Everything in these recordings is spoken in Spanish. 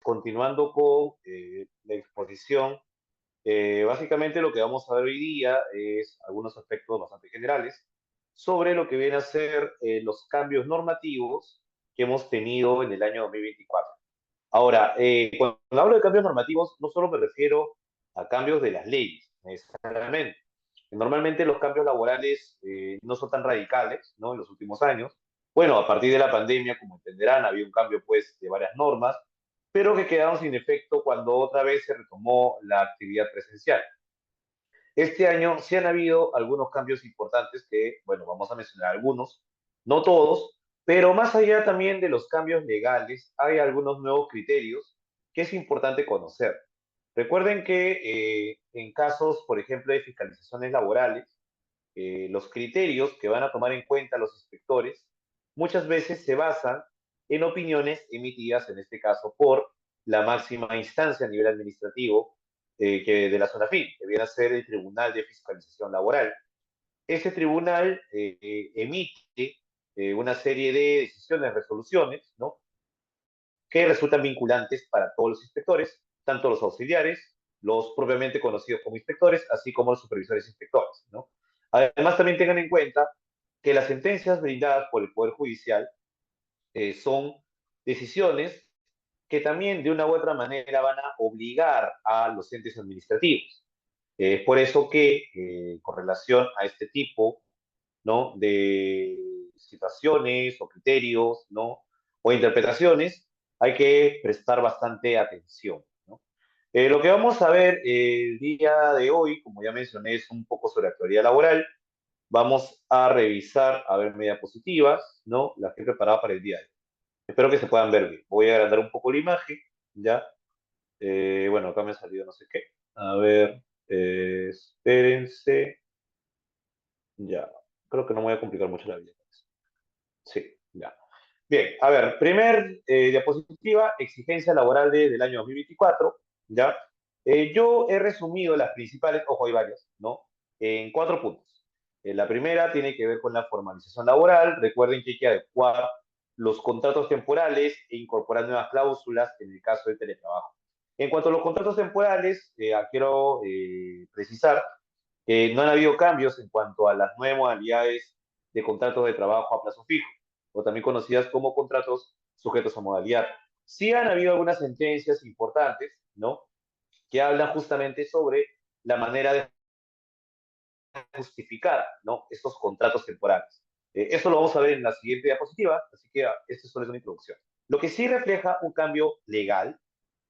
Continuando con la exposición, básicamente lo que vamos a ver hoy día es algunos aspectos bastante generales sobre lo que vienen a ser los cambios normativos que hemos tenido en el año 2024. Ahora, cuando hablo de cambios normativos, no solo me refiero a cambios de las leyes, necesariamente. Normalmente los cambios laborales no son tan radicales, ¿no? En los últimos años. Bueno, a partir de la pandemia, como entenderán, había un cambio, pues, de varias normas, pero que quedaron sin efecto cuando otra vez se retomó la actividad presencial. Este año sí han habido algunos cambios importantes que, bueno, vamos a mencionar algunos, no todos, pero más allá también de los cambios legales, hay algunos nuevos criterios que es importante conocer. Recuerden que en casos, por ejemplo, de fiscalizaciones laborales, los criterios que van a tomar en cuenta los inspectores muchas veces se basan en opiniones emitidas, en este caso, por la máxima instancia a nivel administrativo que de la zona FIN, que viene a ser el Tribunal de Fiscalización Laboral. Ese tribunal emite una serie de decisiones, resoluciones, ¿no? Que resultan vinculantes para todos los inspectores, tanto los auxiliares, los propiamente conocidos como inspectores, así como los supervisores inspectores, ¿no? Además, también tengan en cuenta que las sentencias brindadas por el Poder Judicial son decisiones que también de una u otra manera van a obligar a los entes administrativos. Es por eso que con relación a este tipo, ¿no? De situaciones o criterios, ¿no? O interpretaciones, hay que prestar bastante atención, ¿no? Lo que vamos a ver el día de hoy, como ya mencioné, es un poco sobre actualidad laboral. Vamos a revisar, a ver, diapositivas, ¿no? Las que he preparado para el día de hoy. Espero que se puedan ver bien. Voy a agrandar un poco la imagen, ¿ya? Bueno, acá me ha salido no sé qué. A ver, espérense. Ya, creo que no me voy a complicar mucho la vida. Sí, ya. Bien, a ver, primer diapositiva, exigencia laboral del año 2024, ¿ya? Yo he resumido las principales, ojo, hay varias, ¿no? En 4 puntos. La primera tiene que ver con la formalización laboral. Recuerden que hay que adecuar los contratos temporales e incorporar nuevas cláusulas en el caso del teletrabajo. En cuanto a los contratos temporales, quiero precisar que no han habido cambios en cuanto a las nuevas modalidades de contratos de trabajo a plazo fijo, o también conocidas como contratos sujetos a modalidad. Sí han habido algunas sentencias importantes, ¿no? Que hablan justamente sobre la manera de justificar, ¿no? Estos contratos temporales. Eso lo vamos a ver en la siguiente diapositiva, así que esto solo es una introducción. Lo que sí refleja un cambio legal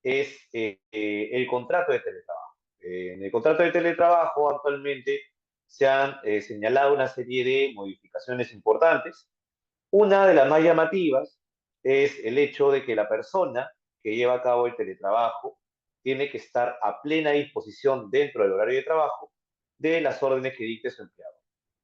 es el contrato de teletrabajo. En el contrato de teletrabajo actualmente se han señalado una serie de modificaciones importantes. Una de las más llamativas es el hecho de que la persona que lleva a cabo el teletrabajo tiene que estar a plena disposición dentro del horario de trabajo de las órdenes que dicte su empleado.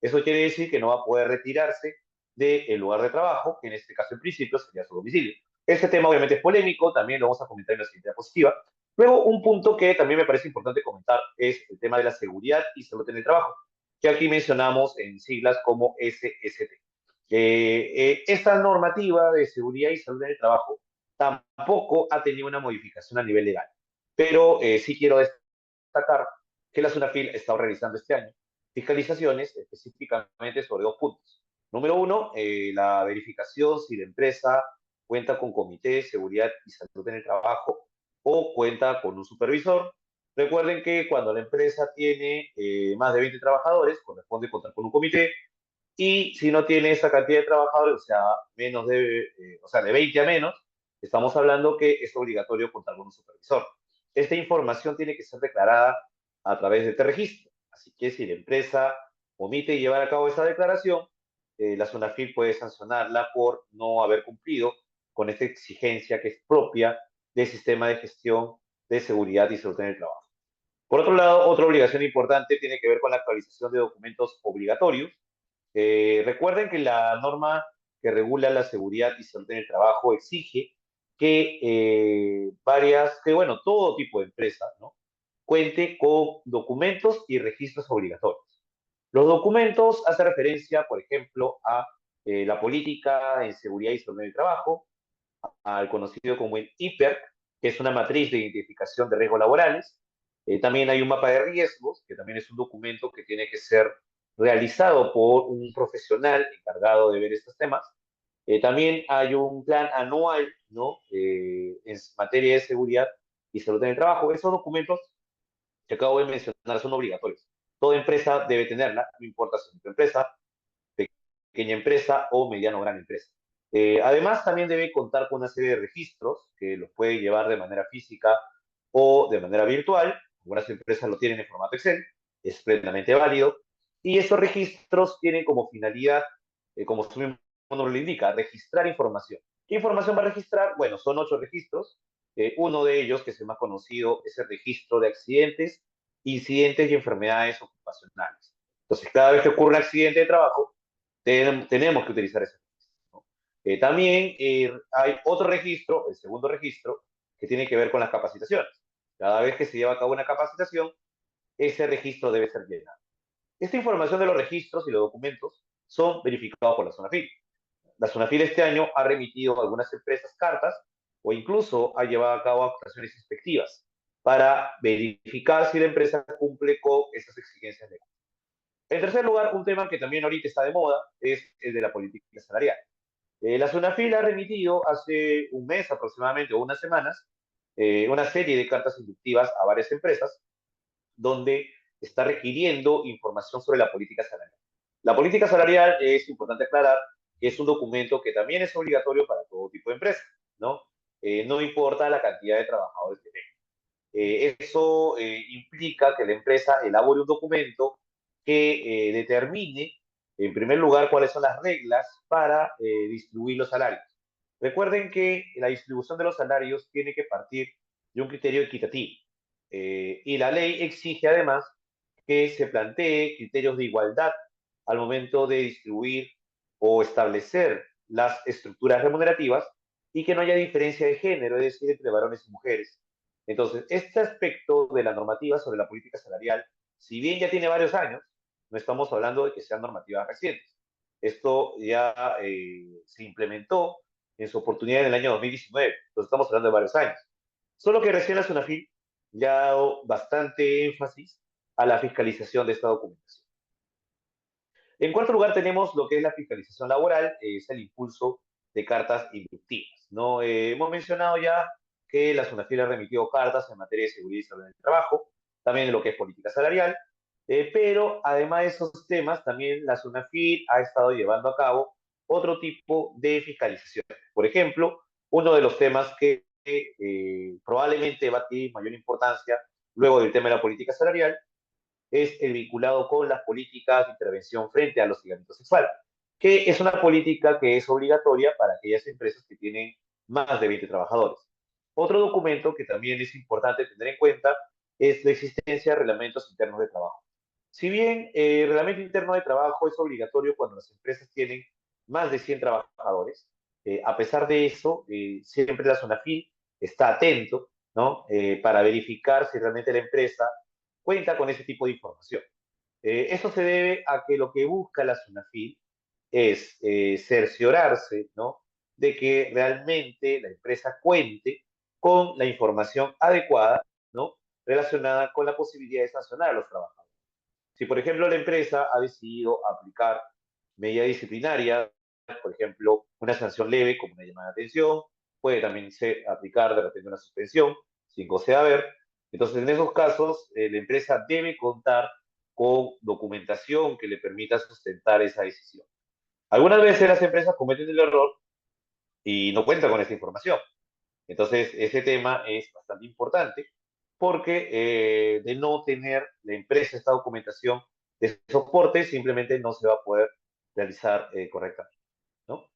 Eso quiere decir que no va a poder retirarse del lugar de trabajo, que en este caso en principio sería su domicilio. Este tema obviamente es polémico, también lo vamos a comentar en la siguiente diapositiva. Luego, un punto que también me parece importante comentar es el tema de la seguridad y salud en el trabajo, que aquí mencionamos en siglas como SST. Esta normativa de seguridad y salud en el trabajo tampoco ha tenido una modificación a nivel legal, pero sí quiero destacar que la SUNAFIL ha estado realizando este año fiscalizaciones específicamente sobre 2 puntos. Número uno, la verificación si la empresa cuenta con comité de seguridad y salud en el trabajo o cuenta con un supervisor. Recuerden que cuando la empresa tiene más de 20 trabajadores, corresponde contar con un comité, y si no tiene esa cantidad de trabajadores, o sea, menos o sea, de 20 a menos, estamos hablando que es obligatorio contar con un supervisor. Esta información tiene que ser declarada a través de este registro. Así que si la empresa omite llevar a cabo esa declaración, la SUNAFIL puede sancionarla por no haber cumplido con esta exigencia que es propia del sistema de gestión de seguridad y salud en el trabajo. Por otro lado, otra obligación importante tiene que ver con la actualización de documentos obligatorios. Recuerden que la norma que regula la seguridad y salud en el trabajo exige que que bueno, todo tipo de empresa, ¿no? Cuente con documentos y registros obligatorios. Los documentos hacen referencia, por ejemplo, a la política en seguridad y salud del trabajo, al conocido como el IPER, que es una matriz de identificación de riesgos laborales. También hay un mapa de riesgos, que también es un documento que tiene que ser realizado por un profesional encargado de ver estos temas. También hay un plan anual, ¿no? En materia de seguridad y salud en el trabajo. Esos documentos que acabo de mencionar son obligatorios. Toda empresa debe tenerla, no importa si es empresa, pequeña empresa o mediano o gran empresa. Además, también debe contar con una serie de registros que los puede llevar de manera física o de manera virtual. Algunas empresas lo tienen en formato Excel, es plenamente válido. Y esos registros tienen como finalidad, como su mismo nombre lo indica, registrar información. ¿Qué información va a registrar? Bueno, son 8 registros. Uno de ellos, que es el más conocido, es el registro de accidentes, incidentes y enfermedades ocupacionales. Entonces, cada vez que ocurre un accidente de trabajo, tenemos que utilizar ese registro, ¿no? También hay otro registro, el segundo registro, que tiene que ver con las capacitaciones. Cada vez que se lleva a cabo una capacitación, ese registro debe ser llenado. Esta información de los registros y los documentos son verificados por la SUNAFIL. La SUNAFIL este año ha remitido a algunas empresas cartas o incluso ha llevado a cabo actuaciones inspectivas para verificar si la empresa cumple con esas exigencias legales. En tercer lugar, un tema que también ahorita está de moda es el de la política salarial. La SUNAFIL ha remitido hace un mes aproximadamente o unas semanas una serie de cartas inductivas a varias empresas donde está requiriendo información sobre la política salarial. La política salarial es importante aclarar que es un documento que también es obligatorio para todo tipo de empresa, ¿no? No importa la cantidad de trabajadores que tenga. Eso implica que la empresa elabore un documento que determine, en primer lugar, cuáles son las reglas para distribuir los salarios. Recuerden que la distribución de los salarios tiene que partir de un criterio equitativo. Y la ley exige además que se plantee criterios de igualdad al momento de distribuir o establecer las estructuras remunerativas y que no haya diferencia de género, es decir, entre varones y mujeres. Entonces, este aspecto de la normativa sobre la política salarial, si bien ya tiene varios años, no estamos hablando de que sean normativas recientes. Esto ya se implementó en su oportunidad en el año 2019, entonces estamos hablando de varios años. Solo que recién la SUNAFIL ya ha dado bastante énfasis a la fiscalización de esta documentación. En cuarto lugar tenemos lo que es la fiscalización laboral, es el impulso de cartas inductivas, ¿no? Hemos mencionado ya que la SUNAFIL ha remitido cartas en materia de seguridad y salud en el trabajo, también en lo que es política salarial, pero además de esos temas, también la SUNAFIL ha estado llevando a cabo otro tipo de fiscalización. Por ejemplo, uno de los temas que probablemente va a tener mayor importancia luego del tema de la política salarial es el vinculado con las políticas de intervención frente al hostigamiento sexual, que es una política que es obligatoria para aquellas empresas que tienen más de 20 trabajadores. Otro documento que también es importante tener en cuenta es la existencia de reglamentos internos de trabajo. Si bien el reglamento interno de trabajo es obligatorio cuando las empresas tienen más de 100 trabajadores, a pesar de eso, siempre la SUNAFIL está atento, ¿no? Para verificar si realmente la empresa cuenta con ese tipo de información. Eso se debe a que lo que busca la SUNAFIL es cerciorarse, ¿no? De que realmente la empresa cuente con la información adecuada, ¿no? Relacionada con la posibilidad de sancionar a los trabajadores. Si, por ejemplo, la empresa ha decidido aplicar medidas disciplinarias, por ejemplo, una sanción leve como una llamada de atención, puede también aplicar de repente una suspensión sin goce de haber. Entonces, en esos casos, la empresa debe contar con documentación que le permita sustentar esa decisión. Algunas veces las empresas cometen el error y no cuentan con esa información. Entonces, ese tema es bastante importante porque de no tener la empresa esta documentación de soporte, simplemente no se va a poder realizar correctamente, ¿no?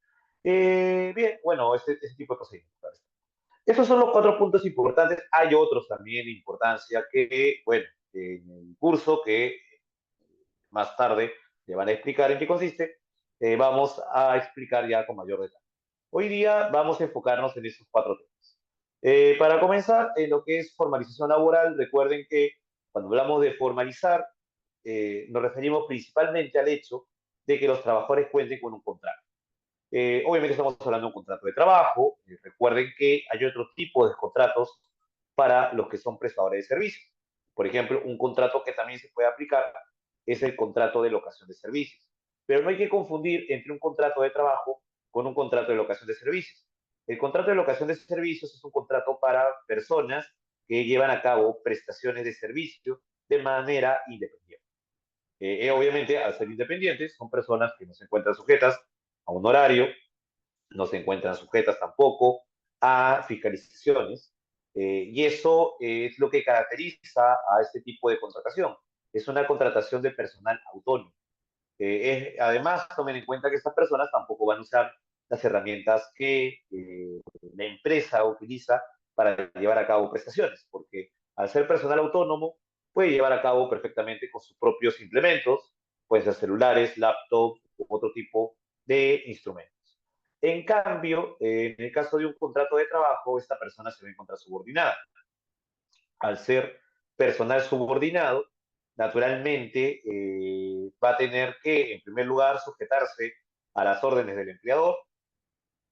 Bien, bueno, este tipo de procedimientos. Esos son los 4 puntos importantes. Hay otros también de importancia que, bueno, en el curso que más tarde le van a explicar en qué consiste, vamos a explicar ya con mayor detalle. Hoy día vamos a enfocarnos en esos 4 temas. Para comenzar, en lo que es formalización laboral, recuerden que cuando hablamos de formalizar, nos referimos principalmente al hecho de que los trabajadores cuenten con un contrato. Obviamente estamos hablando de un contrato de trabajo. Recuerden que hay otro tipo de contratos para los que son prestadores de servicios. Por ejemplo, un contrato que también se puede aplicar es el contrato de locación de servicios. Pero no hay que confundir entre un contrato de trabajo con un contrato de locación de servicios. El contrato de locación de servicios es un contrato para personas que llevan a cabo prestaciones de servicio de manera independiente. Obviamente, al ser independientes, son personas que no se encuentran sujetas a un horario, no se encuentran sujetas tampoco a fiscalizaciones, y eso es lo que caracteriza a este tipo de contratación. Es una contratación de personal autónomo. Además, tomen en cuenta que estas personas tampoco van a usar las herramientas que la empresa utiliza para llevar a cabo prestaciones, porque al ser personal autónomo puede llevar a cabo perfectamente con sus propios implementos, pueden ser celulares, laptops u otro tipo de instrumentos. En cambio, en el caso de un contrato de trabajo, esta persona se va a encontrar subordinada. Al ser personal subordinado, naturalmente va a tener que, en primer lugar, sujetarse a las órdenes del empleador,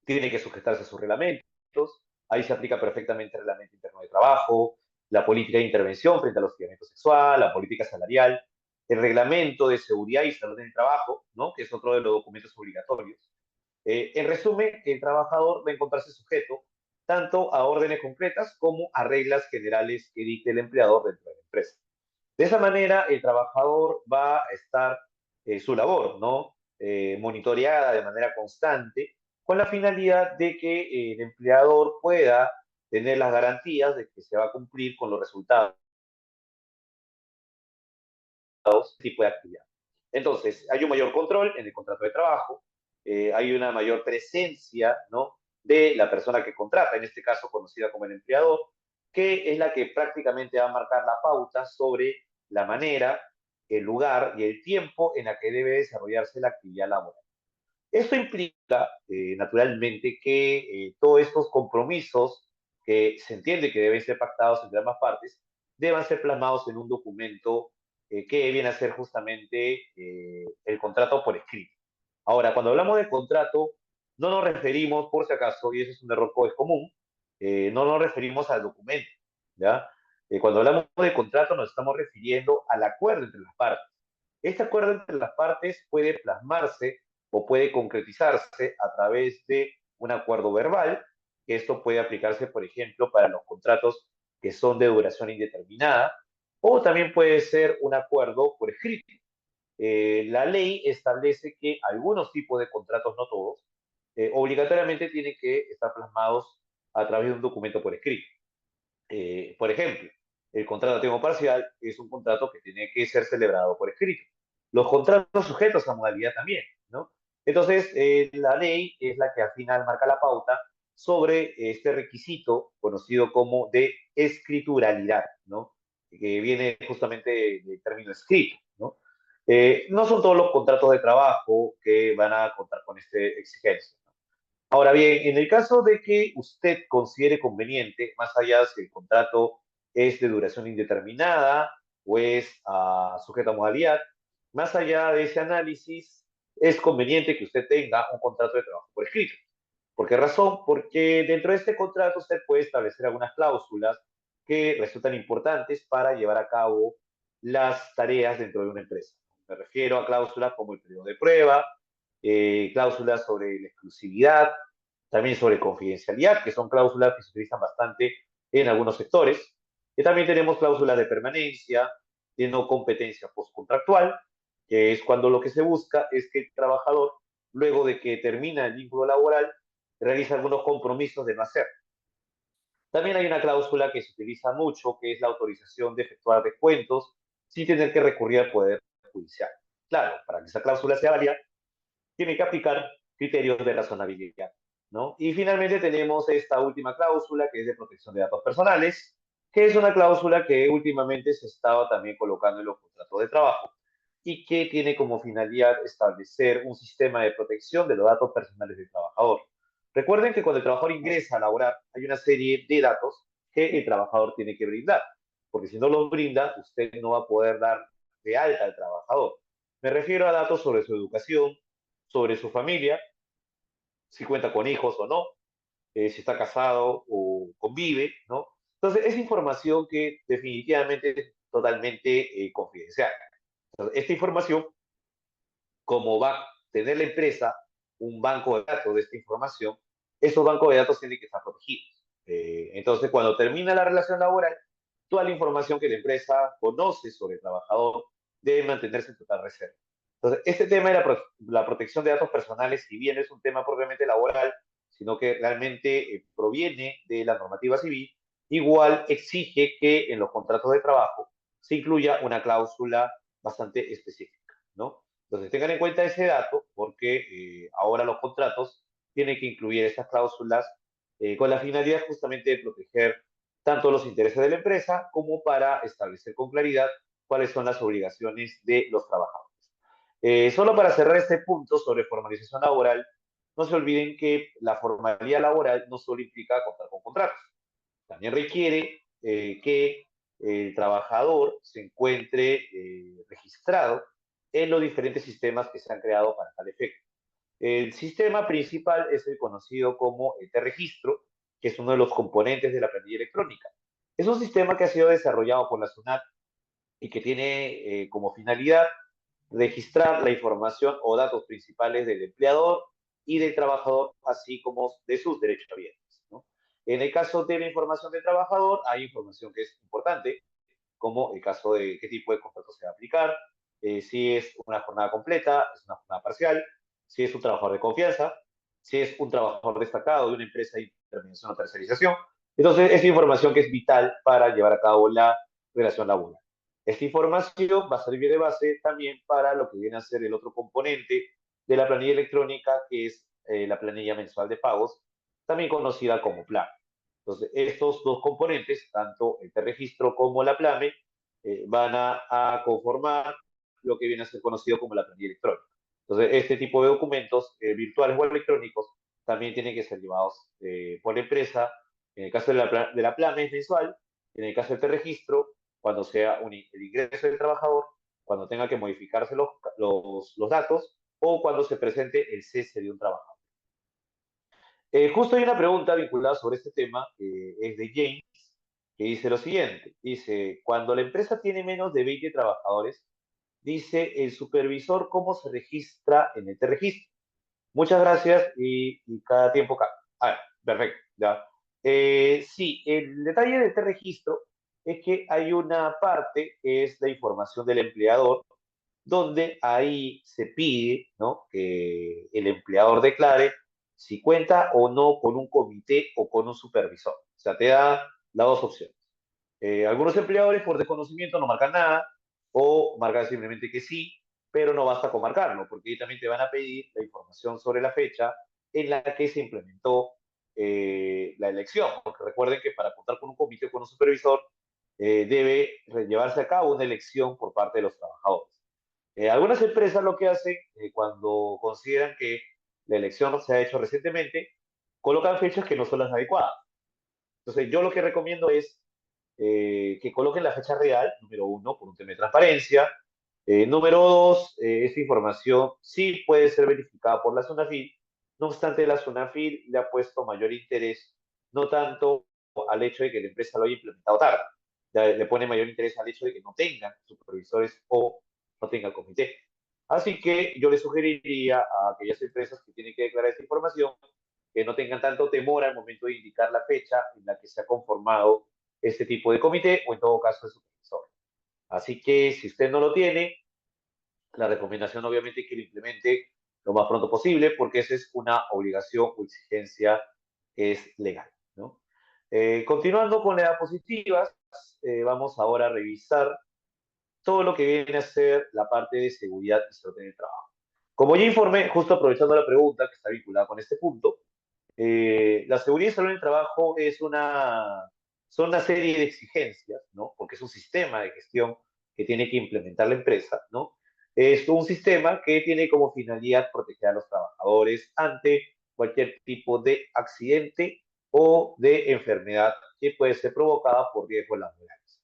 tiene que sujetarse a sus reglamentos, ahí se aplica perfectamente el reglamento interno de trabajo, la política de intervención frente al hostigamiento sexual, la política salarial, el reglamento de seguridad y salud en el trabajo, ¿no? Que es otro de los documentos obligatorios. En resumen, el trabajador va a encontrarse sujeto tanto a órdenes concretas como a reglas generales que dicte el empleador dentro de la empresa. De esa manera, el trabajador va a estar su labor, ¿no? Monitoreada de manera constante, con la finalidad de que el empleador pueda tener las garantías de que se va a cumplir con los resultados de este tipo de actividad. Entonces, hay un mayor control en el contrato de trabajo, hay una mayor presencia, ¿no? De la persona que contrata, en este caso conocida como el empleador, que es la que prácticamente va a marcar la pauta sobre la manera, el lugar y el tiempo en la que debe desarrollarse la actividad laboral. Esto implica, naturalmente, que todos estos compromisos que se entiende que deben ser pactados entre ambas partes, deban ser plasmados en un documento que viene a ser justamente el contrato por escrito. Ahora, cuando hablamos de contrato, no nos referimos, por si acaso, y ese es un error que es común, no nos referimos al documento, ¿ya? Cuando hablamos de contrato nos estamos refiriendo al acuerdo entre las partes. Este acuerdo entre las partes puede plasmarse o puede concretizarse a través de un acuerdo verbal, que esto puede aplicarse, por ejemplo, para los contratos que son de duración indeterminada, o también puede ser un acuerdo por escrito. La ley establece que algunos tipos de contratos, no todos, obligatoriamente tienen que estar plasmados a través de un documento por escrito. Por ejemplo, el contrato a tiempo parcial es un contrato que tiene que ser celebrado por escrito. Los contratos sujetos a modalidad también, ¿no? Entonces, la ley es la que al final marca la pauta sobre este requisito conocido como de escrituralidad, ¿no? Que viene justamente del término escrito, ¿no? No son todos los contratos de trabajo que van a contar con esta exigencia. Ahora bien, en el caso de que usted considere conveniente, más allá de si el contrato es de duración indeterminada o es sujeto a modalidad, más allá de ese análisis, es conveniente que usted tenga un contrato de trabajo por escrito. ¿Por qué razón? Porque dentro de este contrato usted puede establecer algunas cláusulas que resultan importantes para llevar a cabo las tareas dentro de una empresa. Me refiero a cláusulas como el periodo de prueba, cláusulas sobre la exclusividad, también sobre confidencialidad, que son cláusulas que se utilizan bastante en algunos sectores. Y también tenemos cláusulas de permanencia, de no competencia postcontractual, que es cuando lo que se busca es que el trabajador, luego de que termina el vínculo laboral, realiza algunos compromisos de no hacer. También hay una cláusula que se utiliza mucho, que es la autorización de efectuar descuentos sin tener que recurrir al Poder Judicial. Claro, para que esa cláusula sea válida, tiene que aplicar criterios de razonabilidad, ¿no? Y finalmente tenemos esta última cláusula, que es de protección de datos personales, que es una cláusula que últimamente se estaba también colocando en los contratos de trabajo y que tiene como finalidad establecer un sistema de protección de los datos personales del trabajador. Recuerden que cuando el trabajador ingresa a laborar, hay una serie de datos que el trabajador tiene que brindar, porque si no los brinda, usted no va a poder dar de alta al trabajador. Me refiero a datos sobre su educación, sobre su familia, si cuenta con hijos o no, si está casado o convive, ¿no? Entonces, es información que definitivamente es totalmente confidencial. Entonces, esta información, como va a tener la empresa un banco de datos de esta información, esos bancos de datos tienen que estar protegidos. Entonces, cuando termina la relación laboral, toda la información que la empresa conoce sobre el trabajador debe mantenerse en total reserva. Entonces, este tema de la protección de datos personales, si bien es un tema propiamente laboral, sino que realmente proviene de la normativa civil, igual exige que en los contratos de trabajo se incluya una cláusula bastante específica, ¿no? Entonces, tengan en cuenta ese dato porque ahora los contratos tienen que incluir estas cláusulas con la finalidad justamente de proteger tanto los intereses de la empresa como para establecer con claridad cuáles son las obligaciones de los trabajadores. Solo para cerrar este punto sobre formalización laboral, no se olviden que la formalidad laboral no solo implica contar con contratos, también requiere que el trabajador se encuentre registrado en los diferentes sistemas que se han creado para tal efecto. El sistema principal es el conocido como el T-Registro, que es uno de los componentes de la planilla electrónica. Es un sistema que ha sido desarrollado por la SUNAT y que tiene como finalidad registrar la información o datos principales del empleador y del trabajador, así como de sus derechos abiertos, ¿no? En el caso de la información del trabajador, hay información que es importante, como el caso de qué tipo de contrato se va a aplicar, si es una jornada completa, es una jornada parcial, si es un trabajador de confianza, si es un trabajador destacado de una empresa de intermediación o tercerización. Entonces, es información que es vital para llevar a cabo la relación laboral. Esta información va a servir de base también para lo que viene a ser el otro componente de la planilla electrónica, que es la planilla mensual de pagos, también conocida como plan. Entonces, estos dos componentes, tanto el registro como la PLAME, van a conformar lo que viene a ser conocido como la planilla electrónica. Entonces, este tipo de documentos virtuales o electrónicos también tienen que ser llevados por la empresa. En el caso de la PLAME es mensual, en el caso del registro, cuando sea el ingreso del trabajador, cuando tenga que modificarse los datos o cuando se presente el cese de un trabajador. Justo hay una pregunta vinculada sobre este tema, es de James, que dice lo siguiente. Dice, cuando la empresa tiene menos de 20 trabajadores, dice el supervisor cómo se registra en este registro. Muchas gracias y cada tiempo cambia. A ver, perfecto. ¿Ya? Sí, el detalle de este registro es que hay una parte que es la información del empleador, donde ahí se pide, ¿no?, que el empleador declare si cuenta o no con un comité o con un supervisor. O sea, te da las dos opciones. Algunos empleadores por desconocimiento no marcan nada o marcan simplemente que sí, pero no basta con marcarlo, porque ahí también te van a pedir la información sobre la fecha en la que se implementó la elección, porque recuerden que para contar con un comité o con un supervisor debe llevarse a cabo una elección por parte de los trabajadores. Algunas empresas lo que hacen cuando consideran que la elección se ha hecho recientemente, colocan fechas que no son las adecuadas. Entonces, yo lo que recomiendo es que coloquen la fecha real, número uno, por un tema de transparencia. Número dos, esta información sí puede ser verificada por la SUNAFIL. No obstante, la SUNAFIL le ha puesto mayor interés, no tanto al hecho de que la empresa lo haya implementado tarde, ya le pone mayor interés al hecho de que no tengan supervisores o no tengan comité. Así que yo le sugeriría a aquellas empresas que tienen que declarar esta información que no tengan tanto temor al momento de indicar la fecha en la que se ha conformado este tipo de comité o en todo caso de supervisor. Así que si usted no lo tiene, la recomendación obviamente es que lo implemente lo más pronto posible porque esa es una obligación o exigencia que es legal, ¿no? Continuando con las diapositivas, vamos ahora a revisar todo lo que viene a ser la parte de seguridad y salud en el trabajo. Como ya informé, justo aprovechando la pregunta que está vinculada con este punto, la seguridad y salud en el trabajo son una serie de exigencias, ¿no? Porque es un sistema de gestión que tiene que implementar la empresa, ¿no? Es un sistema que tiene como finalidad proteger a los trabajadores ante cualquier tipo de accidente o de enfermedad que puede ser provocada por riesgos laborales.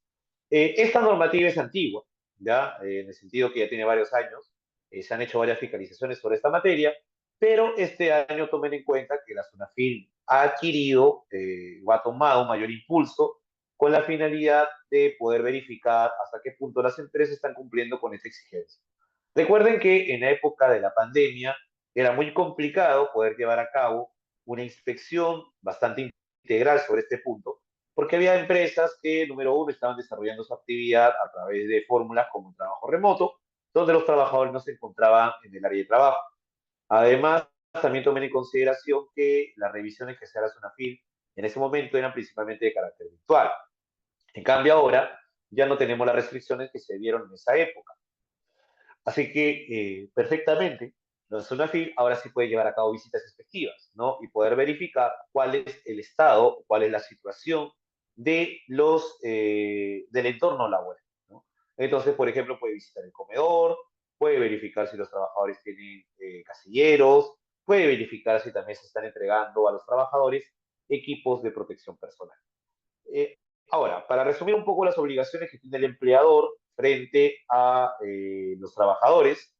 Esta normativa es antigua, ¿ya? En el sentido que ya tiene varios años, se han hecho varias fiscalizaciones sobre esta materia, Pero este año tomen en cuenta que la SUNAFIL ha adquirido o ha tomado un mayor impulso con la finalidad de poder verificar hasta qué punto las empresas están cumpliendo con esta exigencia. Recuerden que en la época de la pandemia era muy complicado poder llevar a cabo una inspección bastante integral sobre este punto, porque había empresas que, número uno, estaban desarrollando su actividad a través de fórmulas como un trabajo remoto, donde los trabajadores no se encontraban en el área de trabajo. Además, también tomen en consideración que las revisiones que se hace una FIL en ese momento eran principalmente de carácter virtual. En cambio, ahora ya no tenemos las restricciones que se dieron en esa época. Así que perfectamente, la zona FIL ahora sí puede llevar a cabo visitas efectivas, ¿no? Y poder verificar cuál es el estado, cuál es la situación de del entorno laboral, ¿no? Entonces, por ejemplo, puede visitar el comedor, puede verificar si los trabajadores tienen casilleros, puede verificar si también se están entregando a los trabajadores equipos de protección personal. Eh, Ahora, para resumir un poco las obligaciones que tiene el empleador frente a los trabajadores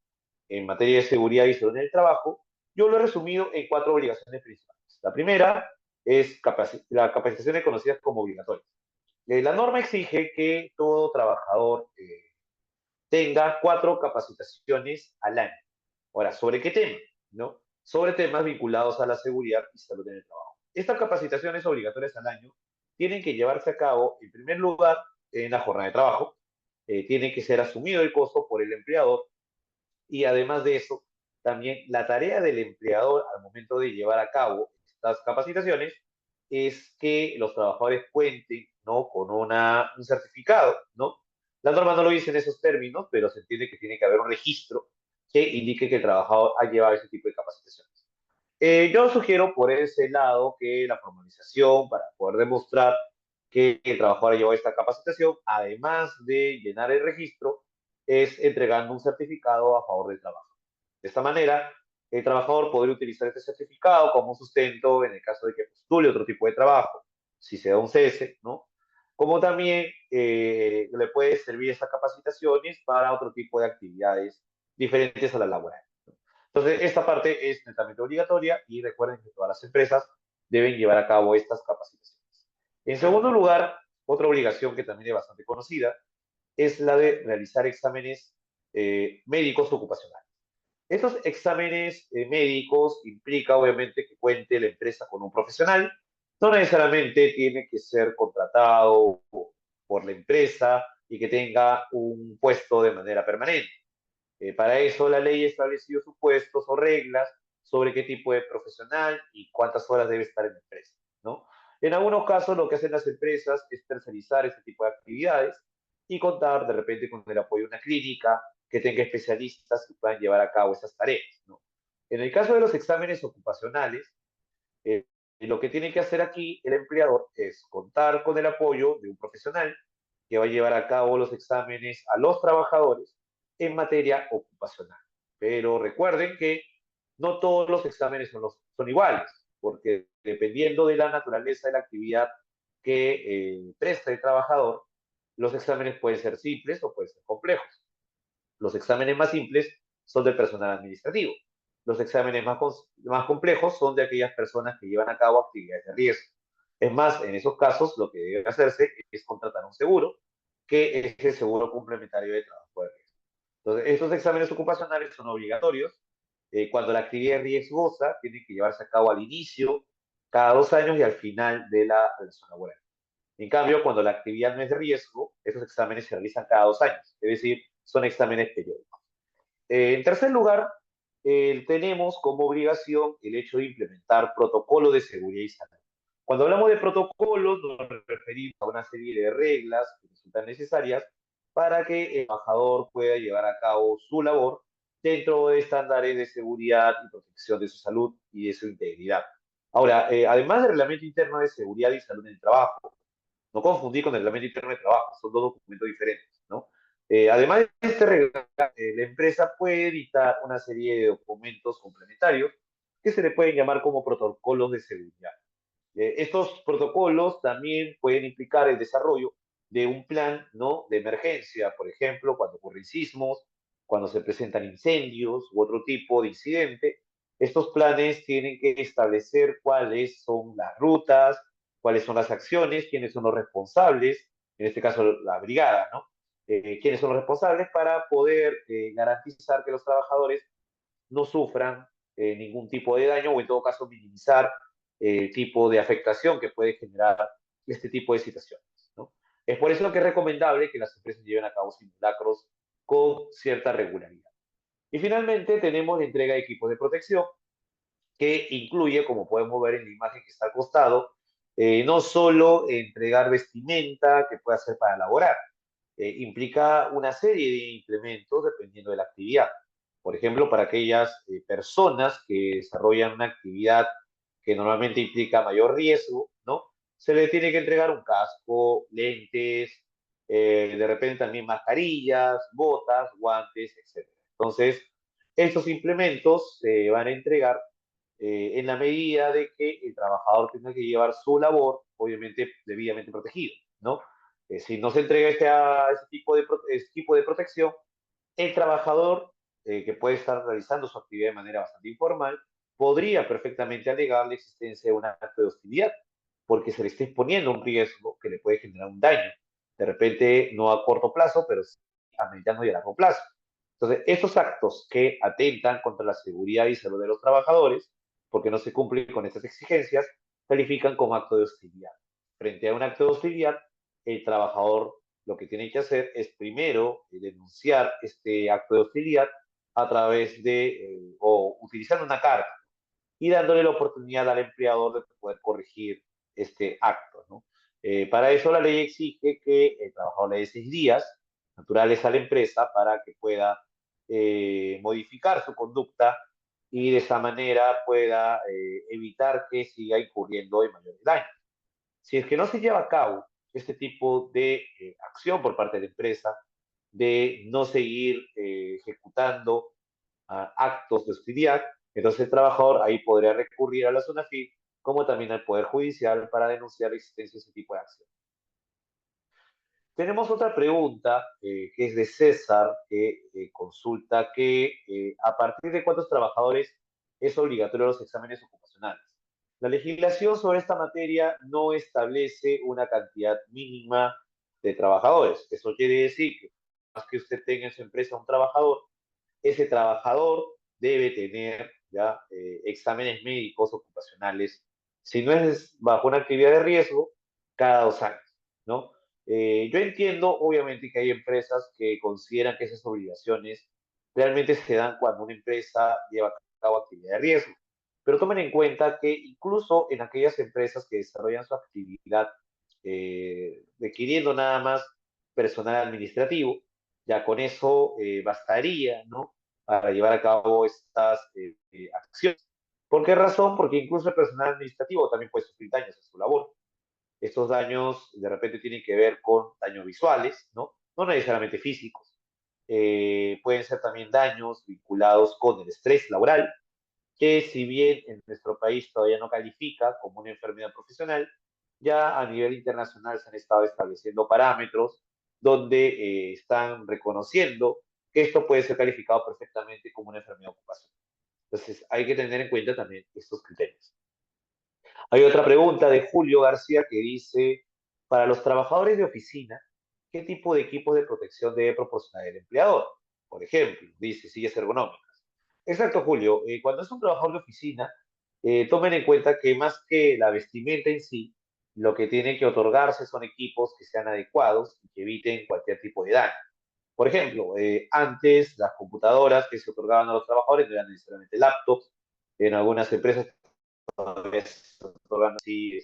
en materia de seguridad y salud en el trabajo, yo lo he resumido en cuatro obligaciones principales. La primera es la capacitación de conocidas como obligatorias. La norma exige que todo trabajador tenga cuatro capacitaciones al año. Ahora, ¿sobre qué tema? ¿No? Sobre temas vinculados a la seguridad y salud en el trabajo. Estas capacitaciones obligatorias al año tienen que llevarse a cabo, en primer lugar, en la jornada de trabajo, tiene que ser asumido el costo por el empleador y además de eso, también la tarea del empleador al momento de llevar a cabo estas capacitaciones es que los trabajadores cuenten, ¿no? Con un certificado, ¿no? La norma no lo dice en esos términos, pero se entiende que tiene que haber un registro que indique que el trabajador ha llevado ese tipo de capacitaciones. Yo sugiero por ese lado que la formalización, para poder demostrar que el trabajador ha llevado esta capacitación, además de llenar el registro, es entregando un certificado a favor del trabajo. De esta manera, el trabajador podría utilizar este certificado como un sustento en el caso de que postule otro tipo de trabajo, si se da un cese, ¿no? Como también le puede servir estas capacitaciones para otro tipo de actividades diferentes a la laboral. Entonces, esta parte es netamente obligatoria y recuerden que todas las empresas deben llevar a cabo estas capacitaciones. En segundo lugar, otra obligación que también es bastante conocida es la de realizar exámenes médicos ocupacionales. Estos exámenes médicos implica obviamente que cuente la empresa con un profesional, no necesariamente tiene que ser contratado por la empresa y que tenga un puesto de manera permanente. Para eso la ley ha establecido supuestos o reglas sobre qué tipo de profesional y cuántas horas debe estar en la empresa, ¿no? En algunos casos lo que hacen las empresas es tercerizar este tipo de actividades y contar de repente con el apoyo de una clínica que tenga especialistas que puedan llevar a cabo esas tareas, ¿no? En el caso de los exámenes ocupacionales, eh, lo que tiene que hacer aquí el empleador es contar con el apoyo de un profesional que va a llevar a cabo los exámenes a los trabajadores en materia ocupacional. Pero recuerden que no todos los exámenes son iguales, porque dependiendo de la naturaleza de la actividad que presta el trabajador, los exámenes pueden ser simples o pueden ser complejos. Los exámenes más simples son del personal administrativo. Los exámenes más complejos son de aquellas personas que llevan a cabo actividades de riesgo. Es más, en esos casos lo que debe hacerse es contratar un seguro, que es el seguro complementario de trabajo de riesgo. Entonces, estos exámenes ocupacionales son obligatorios. Cuando la actividad es riesgosa, tienen que llevarse a cabo al inicio, cada 2 años y al final de la relación laboral. En cambio, cuando la actividad no es de riesgo, esos exámenes se realizan cada 2 años, es decir, son exámenes periódicos. En tercer lugar, tenemos como obligación el hecho de implementar protocolos de seguridad y salud. Cuando hablamos de protocolos, nos referimos a una serie de reglas que resultan necesarias para que el trabajador pueda llevar a cabo su labor dentro de estándares de seguridad y protección de su salud y de su integridad. Ahora, además del reglamento interno de seguridad y salud en el trabajo, no confundir con el reglamento interno de trabajo, son dos documentos diferentes, ¿no? Además de este reglamento, la empresa puede editar una serie de documentos complementarios que se le pueden llamar como protocolos de seguridad. Estos protocolos también pueden implicar el desarrollo de un plan, ¿no? De emergencia, por ejemplo, cuando ocurren sismos, cuando se presentan incendios u otro tipo de incidente, Estos planes tienen que establecer cuáles son las rutas, cuáles son las acciones, quiénes son los responsables, en este caso la brigada, ¿no? Quiénes son los responsables para poder garantizar que los trabajadores no sufran ningún tipo de daño o en todo caso minimizar el tipo de afectación que puede generar este tipo de situaciones, ¿no? Es por eso que es recomendable que las empresas lleven a cabo simulacros con cierta regularidad. Y finalmente tenemos la entrega de equipos de protección, que incluye, como podemos ver en la imagen que está al costado, no solo entregar vestimenta que pueda ser para laborar, implica una serie de implementos dependiendo de la actividad. Por ejemplo, para aquellas personas que desarrollan una actividad que normalmente implica mayor riesgo, ¿no? Se le tiene que entregar un casco, lentes, de repente también mascarillas, botas, guantes, etc. Entonces, estos implementos se van a entregar en la medida de que el trabajador tenga que llevar su labor, obviamente, debidamente protegido, ¿no? Si no se entrega este tipo de protección, el trabajador, que puede estar realizando su actividad de manera bastante informal, podría perfectamente alegar la existencia de un acto de hostilidad, porque se le está exponiendo un riesgo que le puede generar un daño. De repente, no a corto plazo, pero sí a mediano y a largo plazo. Entonces, estos actos que atentan contra la seguridad y salud de los trabajadores, porque no se cumplen con estas exigencias, califican como acto de hostilidad. Frente a un acto de hostilidad, el trabajador lo que tiene que hacer es primero denunciar este acto de hostilidad a través o utilizando una carta y dándole la oportunidad al empleador de poder corregir este acto, ¿no? Para eso la ley exige que el trabajador le dé 6 días naturales a la empresa para que pueda modificar su conducta y de esa manera pueda evitar que siga incurriendo en mayores daños. Si es que no se lleva a cabo este tipo de acción por parte de la empresa, de no seguir ejecutando actos de hostilidad, entonces el trabajador ahí podría recurrir a la SUNAFIL como también al Poder Judicial para denunciar la existencia de ese tipo de acción. Tenemos otra pregunta que es de César, que consulta que a partir de cuántos trabajadores es obligatorio los exámenes ocupacionales. La legislación sobre esta materia no establece una cantidad mínima de trabajadores. Eso quiere decir que más que usted tenga en su empresa un trabajador, ese trabajador debe tener ya exámenes médicos ocupacionales, si no es bajo una actividad de riesgo, cada 2 años, ¿no? Yo entiendo, obviamente, que hay empresas que consideran que esas obligaciones realmente se dan cuando una empresa lleva a cabo actividad de riesgo. Pero tomen en cuenta que incluso en aquellas empresas que desarrollan su actividad requiriendo nada más personal administrativo, ya con eso bastaría, ¿no? Para llevar a cabo estas acciones. ¿Por qué razón? Porque incluso el personal administrativo también puede sufrir daños en su labor. Estos daños de repente tienen que ver con daños visuales, ¿no? No necesariamente físicos. Pueden ser también daños vinculados con el estrés laboral, que si bien en nuestro país todavía no califica como una enfermedad profesional, ya a nivel internacional se han estado estableciendo parámetros donde están reconociendo que esto puede ser calificado perfectamente como una enfermedad ocupacional. Entonces hay que tener en cuenta también estos criterios. Hay otra pregunta de Julio García que dice, para los trabajadores de oficina, ¿qué tipo de equipos de protección debe proporcionar el empleador? Por ejemplo, dice sillas ergonómicas. Exacto, Julio. Cuando es un trabajador de oficina, tomen en cuenta que más que la vestimenta en sí, lo que tiene que otorgarse son equipos que sean adecuados y que eviten cualquier tipo de daño. Por ejemplo, antes las computadoras que se otorgaban a los trabajadores no eran necesariamente laptops. En algunas empresas todavía se otorgan así,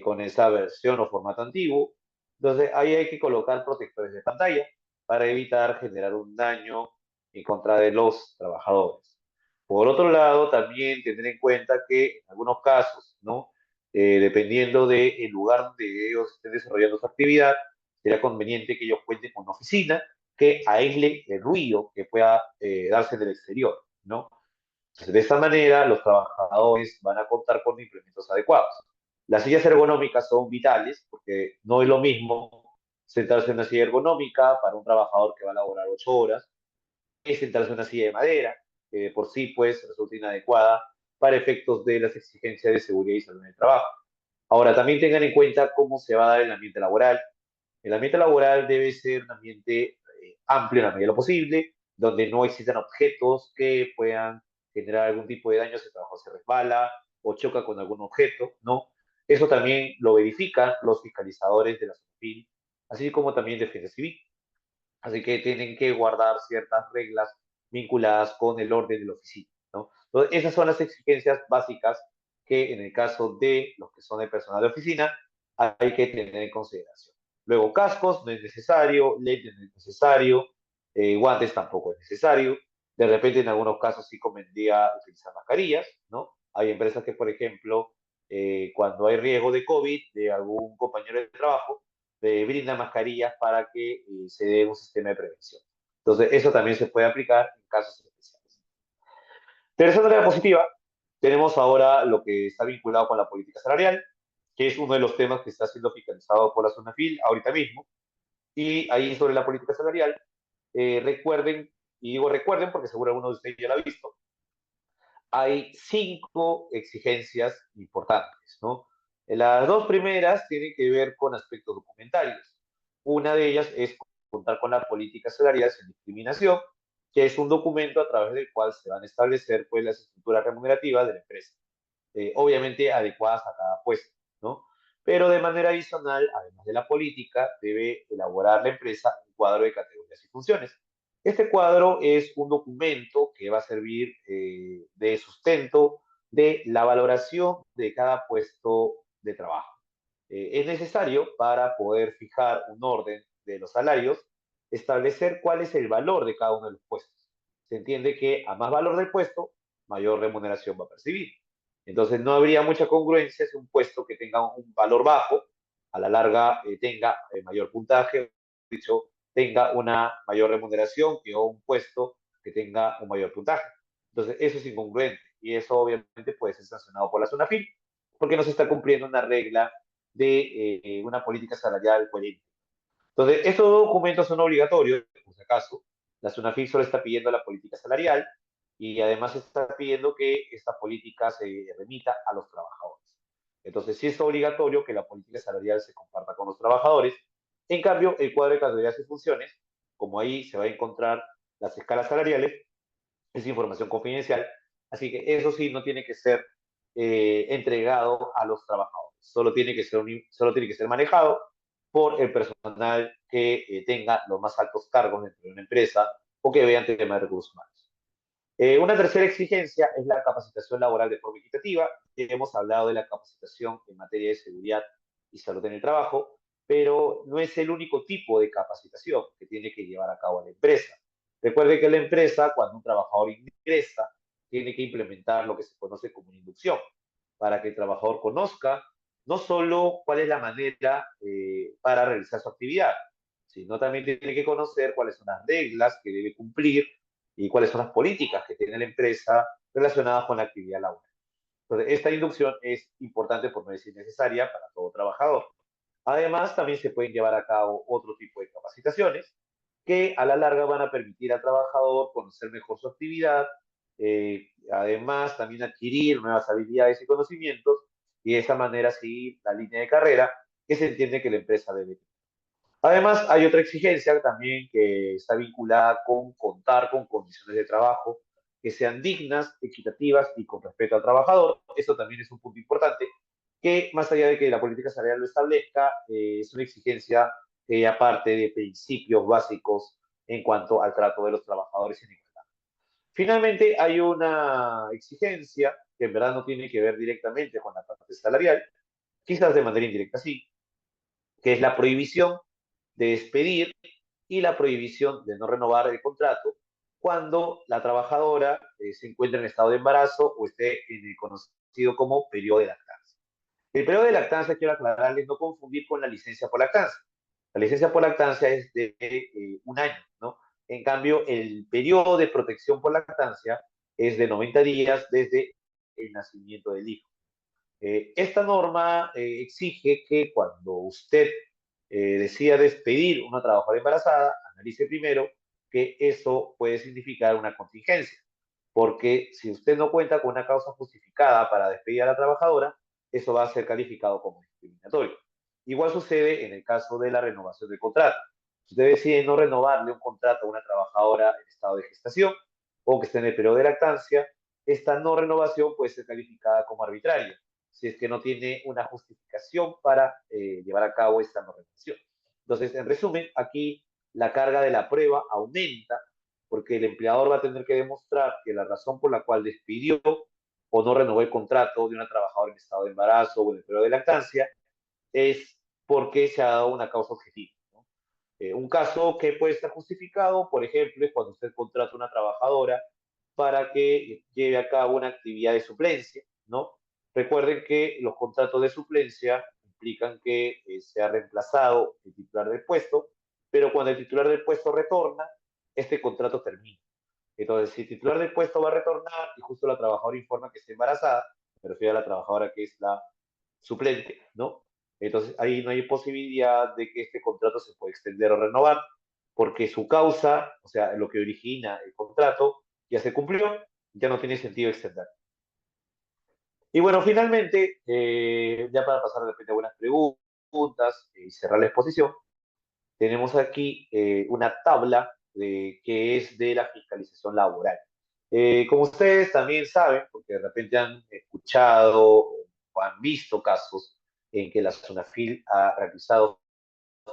con esa versión o formato antiguo. Entonces, ahí hay que colocar protectores de pantalla para evitar generar un daño en contra de los trabajadores. Por otro lado, también tener en cuenta que en algunos casos, ¿no? Dependiendo del lugar donde ellos estén desarrollando su actividad, sería conveniente que ellos cuenten con una oficina que aísle el ruido que pueda darse del exterior, ¿no? Entonces, de esta manera, los trabajadores van a contar con implementos adecuados. Las sillas ergonómicas son vitales porque no es lo mismo sentarse en una silla ergonómica para un trabajador que va a laborar 8 horas que sentarse en una silla de madera, por sí pues resulta inadecuada para efectos de las exigencias de seguridad y salud en el trabajo. Ahora, también tengan en cuenta cómo se va a dar el ambiente laboral. El ambiente laboral debe ser un ambiente amplio en la medida de lo posible, donde no existan objetos que puedan generar algún tipo de daño si el trabajo se resbala o choca con algún objeto, ¿no? Eso también lo verifican los fiscalizadores de la SONAFIL, así como también Defensa Civil. Así que tienen que guardar ciertas reglas vinculadas con el orden de la oficina, ¿no? Entonces, esas son las exigencias básicas que en el caso de los que son de personal de oficina hay que tener en consideración. Luego, cascos no es necesario, lentes no es necesario, guantes tampoco es necesario. De repente, en algunos casos sí convendría utilizar mascarillas, ¿no? Hay empresas que, por ejemplo, cuando hay riesgo de COVID de algún compañero de trabajo, brinda mascarillas para que se dé un sistema de prevención. Entonces, eso también se puede aplicar en casos especiales. Tercera diapositiva, tenemos ahora lo que está vinculado con la política salarial, que es uno de los temas que está siendo fiscalizado por la SONAFIL ahorita mismo. Y ahí sobre la política salarial, recuerden, y digo recuerden porque seguro alguno de ustedes ya lo ha visto, hay 5 exigencias importantes, ¿no? Las dos primeras tienen que ver con aspectos documentarios. Una de ellas es contar con la política salarial sin discriminación, que es un documento a través del cual se van a establecer pues, las estructuras remunerativas de la empresa, obviamente adecuadas a cada puesto, ¿no? Pero de manera adicional, además de la política, debe elaborar la empresa un cuadro de categorías y funciones. Este cuadro es un documento que va a servir de sustento de la valoración de cada puesto de trabajo. Es necesario para poder fijar un orden de los salarios, establecer cuál es el valor de cada uno de los puestos. Se entiende que a más valor del puesto, mayor remuneración va a percibir. Entonces no habría mucha congruencia si un puesto que tenga un valor bajo, a la larga tenga mayor puntaje, dicho, tenga una mayor remuneración que un puesto que tenga un mayor puntaje. Entonces eso es incongruente y eso obviamente puede ser sancionado por la SONAFIL porque no se está cumpliendo una regla de una política salarial coherente. Entonces, estos documentos son obligatorios, por si acaso. La SUNAFIL solo está pidiendo la política salarial y además está pidiendo que esta política se remita a los trabajadores. Entonces, sí es obligatorio que la política salarial se comparta con los trabajadores. En cambio, el cuadro de categorías y funciones, como ahí se va a encontrar las escalas salariales, es información confidencial, así que eso sí no tiene que ser entregado a los trabajadores, solo tiene que ser manejado por el personal que tenga los más altos cargos dentro de una empresa o que vean temas de recursos humanos. Una tercera exigencia es la capacitación laboral de forma equitativa. Hemos hablado de la capacitación en materia de seguridad y salud en el trabajo, pero no es el único tipo de capacitación que tiene que llevar a cabo la empresa. Recuerde que la empresa, cuando un trabajador ingresa, tiene que implementar lo que se conoce como una inducción, para que el trabajador conozca no solo cuál es la manera para realizar su actividad, sino también tiene que conocer cuáles son las reglas que debe cumplir y cuáles son las políticas que tiene la empresa relacionadas con la actividad laboral. Entonces, esta inducción es importante, por no decir necesaria, para todo trabajador. Además, también se pueden llevar a cabo otro tipo de capacitaciones que a la larga van a permitir al trabajador conocer mejor su actividad, además también adquirir nuevas habilidades y conocimientos y de esa manera seguir la línea de carrera que se entiende que la empresa debe tener. Además, hay otra exigencia también que está vinculada con contar con condiciones de trabajo que sean dignas, equitativas y con respeto al trabajador. Esto también es un punto importante que, más allá de que la política salarial lo establezca, es una exigencia que aparte de principios básicos en cuanto al trato de los trabajadores en igualdad. Finalmente, hay una exigencia que en verdad no tiene que ver directamente con la parte salarial, quizás de manera indirecta sí, que es la prohibición de despedir y la prohibición de no renovar el contrato cuando la trabajadora se encuentra en estado de embarazo o esté en el conocido como periodo de lactancia. El periodo de lactancia, quiero aclararles, no confundir con la licencia por lactancia. La licencia por lactancia es de un año, ¿no? En cambio, el periodo de protección por lactancia es de 90 días desde el nacimiento del hijo. Esta norma exige que cuando usted decida despedir a una trabajadora embarazada, analice primero que eso puede significar una contingencia. porque si usted no cuenta con una causa justificada para despedir a la trabajadora, eso va a ser calificado como discriminatorio. Igual sucede en el caso de la renovación del contrato. Si usted decide no renovarle un contrato a una trabajadora en estado de gestación o que esté en el periodo de lactancia, esta no renovación puede ser calificada como arbitraria, si es que no tiene una justificación para llevar a cabo esta no renovación. Entonces, en resumen, aquí la carga de la prueba aumenta porque el empleador va a tener que demostrar que la razón por la cual despidió o no renovó el contrato de una trabajadora en estado de embarazo o en el periodo de lactancia es porque se ha dado una causa objetiva, ¿no? Un caso que puede estar justificado, por ejemplo, es cuando usted contrata a una trabajadora para que lleve a cabo una actividad de suplencia, ¿no? Recuerden que los contratos de suplencia implican que sea reemplazado el titular del puesto, pero cuando el titular del puesto retorna, este contrato termina. Entonces, si el titular del puesto va a retornar y justo la trabajadora informa que está embarazada, me refiero a la trabajadora que es la suplente, ¿no? Entonces, ahí no hay posibilidad de que este contrato se pueda extender o renovar, porque su causa, o sea, lo que origina el contrato, ya se cumplió, ya no tiene sentido extender. Y bueno, finalmente, ya para pasar de repente a algunas preguntas y cerrar la exposición, tenemos aquí una tabla que es de la fiscalización laboral. Como ustedes también saben, porque de repente han escuchado o han visto casos en que la SUNAFIL ha realizado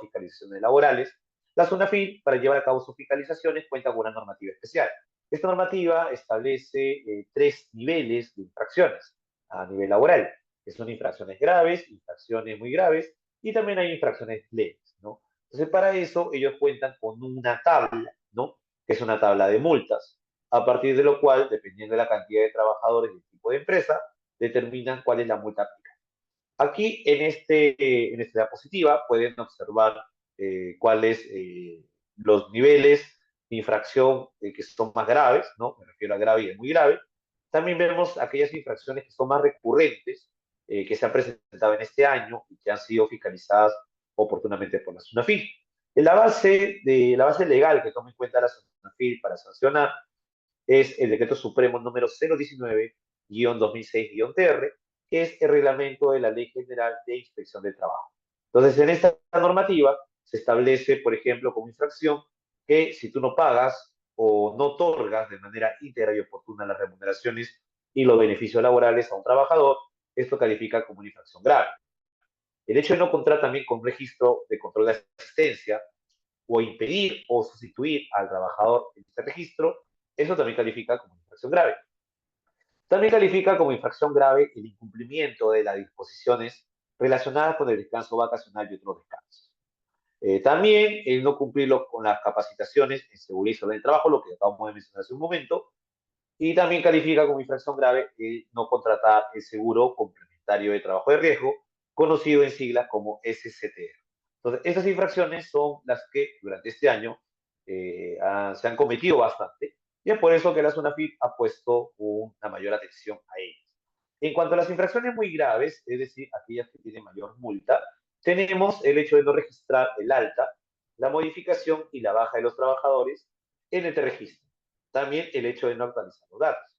fiscalizaciones laborales, la SUNAFIL, para llevar a cabo sus fiscalizaciones, cuenta con una normativa especial. Esta normativa establece tres niveles de infracciones a nivel laboral, que son infracciones graves, infracciones muy graves, y también hay infracciones leves, ¿no? Entonces, para eso, ellos cuentan con una tabla, ¿no? Que es una tabla de multas, a partir de lo cual, dependiendo de la cantidad de trabajadores y el tipo de empresa, determinan cuál es la multa aplicable. Aquí en esta diapositiva pueden observar cuáles los niveles de infracción que son más graves, ¿no? Me refiero a grave y muy grave. También vemos aquellas infracciones que son más recurrentes, que se han presentado en este año y que han sido fiscalizadas oportunamente por la SUNAFIL. La base legal que toma en cuenta la SUNAFIL para sancionar es el decreto supremo número 019-2006-TR, que es el reglamento de la Ley General de Inspección del Trabajo. Entonces, en esta normativa se establece, por ejemplo, como infracción, que si tú no pagas o no otorgas de manera íntegra y oportuna las remuneraciones y los beneficios laborales a un trabajador, esto califica como una infracción grave. El hecho de no contar también con un registro de control de asistencia o impedir o sustituir al trabajador en este registro, eso también califica como infracción grave. También califica como infracción grave el incumplimiento de las disposiciones relacionadas con el descanso vacacional y otros descansos. También el no cumplirlo con las capacitaciones en seguridad y salud del trabajo, lo que acabamos de mencionar hace un momento, y también califica como infracción grave el no contratar el seguro complementario de trabajo de riesgo, conocido en siglas como SCTR. Entonces, estas infracciones son las que durante este año se han cometido bastante, y es por eso que la SUNAFIP ha puesto una mayor atención a ellas. En cuanto a las infracciones muy graves, es decir, aquellas que tienen mayor multa, tenemos el hecho de no registrar el alta, la modificación y la baja de los trabajadores en este registro. También el hecho de no actualizar los datos.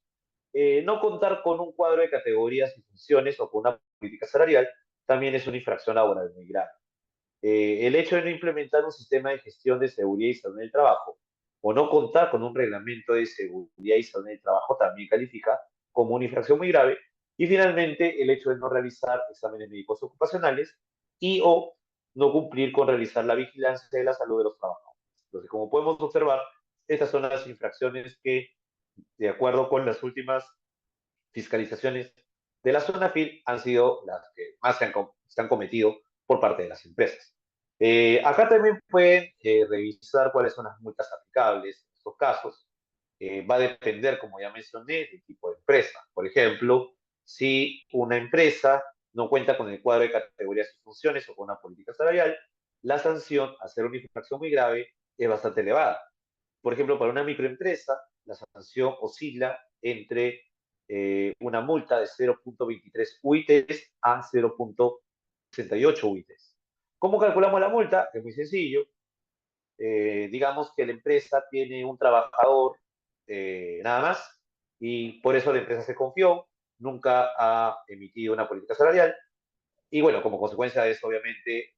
No contar con un cuadro de categorías y funciones o con una política salarial también es una infracción laboral muy grave. El hecho de no implementar un sistema de gestión de seguridad y salud en el trabajo o no contar con un reglamento de seguridad y salud en el trabajo también califica como una infracción muy grave. Y finalmente, el hecho de no realizar exámenes médicos ocupacionales y o no cumplir con realizar la vigilancia de la salud de los trabajadores. Entonces, como podemos observar, estas son las infracciones que, de acuerdo con las últimas fiscalizaciones de la zona FIL, han sido las que más se han cometido por parte de las empresas. Acá también pueden revisar cuáles son las multas aplicables en estos casos. Va a depender, como ya mencioné, del tipo de empresa. Por ejemplo, si una empresa no cuenta con el cuadro de categorías y funciones o con una política salarial, la sanción a ser una infracción muy grave es bastante elevada. Por ejemplo, para una microempresa, la sanción oscila entre una multa de 0.23 UITs a 0.68 UITs. ¿Cómo calculamos la multa? Es muy sencillo. Digamos que la empresa tiene un trabajador nada más y por eso la empresa se confió, nunca ha emitido una política salarial y bueno, como consecuencia de eso, obviamente,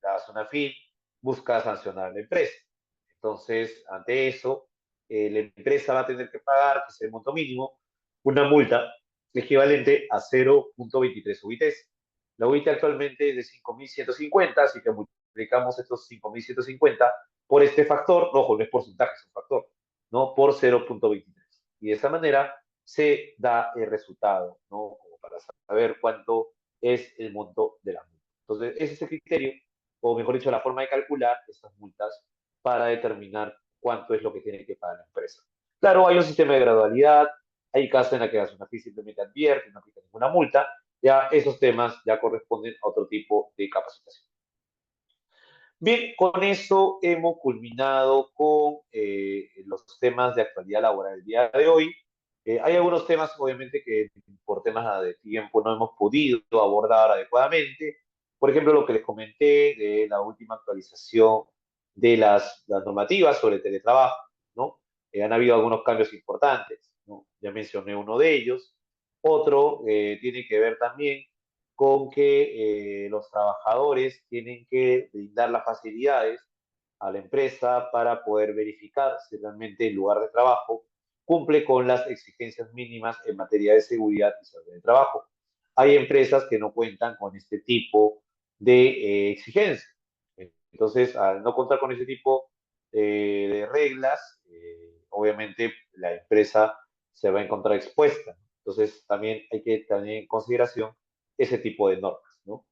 la SUNAFIL busca sancionar a la empresa. Entonces, ante eso, la empresa va a tener que pagar, que es el monto mínimo, una multa equivalente a 0,23 UITs. La UIT actualmente es de 5.150, así que multiplicamos estos 5.150 por este factor, ojo, no es porcentaje, es un factor, ¿no? Por 0,23. Y de esta manera se da el resultado, ¿no? Como para saber cuánto es el monto de la multa. Entonces, ese es el criterio, o mejor dicho, la forma de calcular estas multas para determinar cuánto es lo que tiene que pagar la empresa. Claro, hay un sistema de gradualidad, hay casos en la que la SUNAFIL simplemente advierte, no aplica ninguna multa, ya esos temas ya corresponden a otro tipo de capacitación. Bien, con eso hemos culminado con los temas de actualidad laboral del día de hoy. Hay algunos temas, obviamente, que por temas de tiempo no hemos podido abordar adecuadamente. Por ejemplo, lo que les comenté de la última actualización de las normativas sobre teletrabajo, ¿no? Han habido algunos cambios importantes, ¿no? Ya mencioné uno de ellos. Otro tiene que ver también con que los trabajadores tienen que brindar las facilidades a la empresa para poder verificar si realmente el lugar de trabajo cumple con las exigencias mínimas en materia de seguridad y salud de trabajo. Hay empresas que no cuentan con este tipo de exigencias. Entonces, al no contar con ese tipo de reglas, obviamente la empresa se va a encontrar expuesta. Entonces, también hay que tener en consideración ese tipo de normas, ¿no?